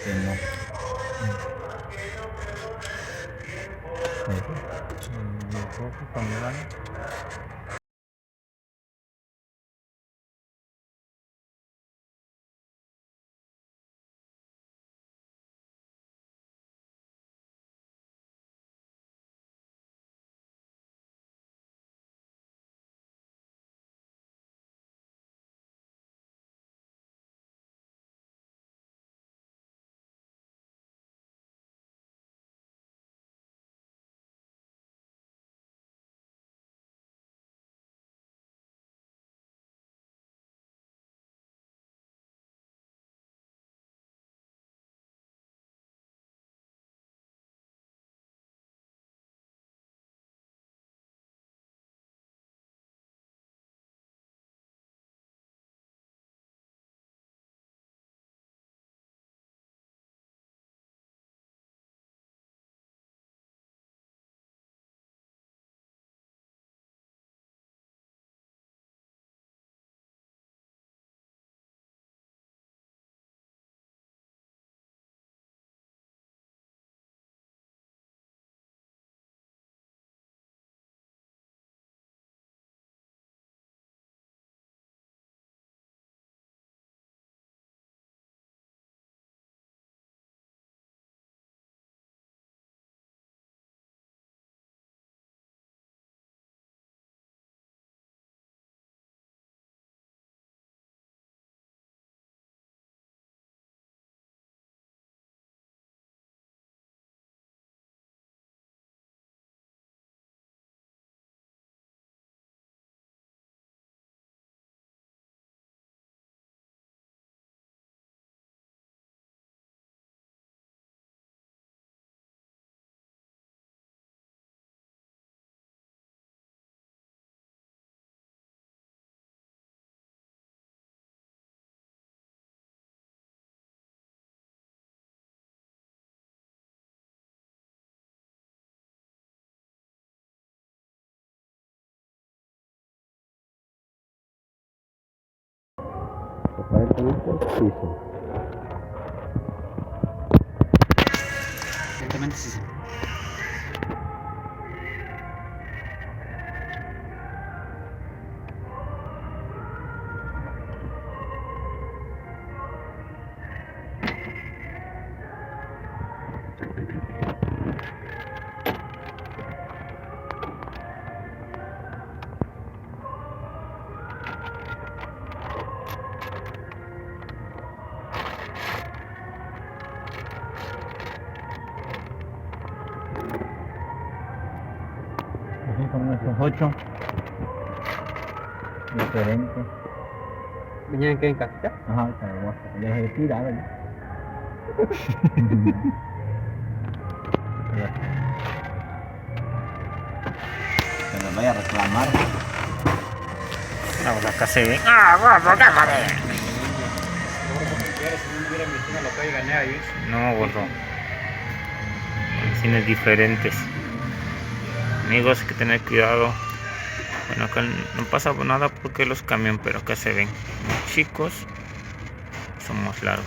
que no. Los ojos también van. Aparentemente sí son. Evidentemente sí son. Así son esos 8 diferentes. ¿Venían que en casita? Ajá, ahorita lo muestro. Ya se tira, ¿verdad? Que nos vaya a reclamar. Vamos, acá se ve. ¡Ah, gordo, cámara! No, gordo. Cines diferentes. Amigos, hay que tener cuidado. Bueno, acá no pasa nada porque los cambian, pero acá se ven chicos. Somos largos.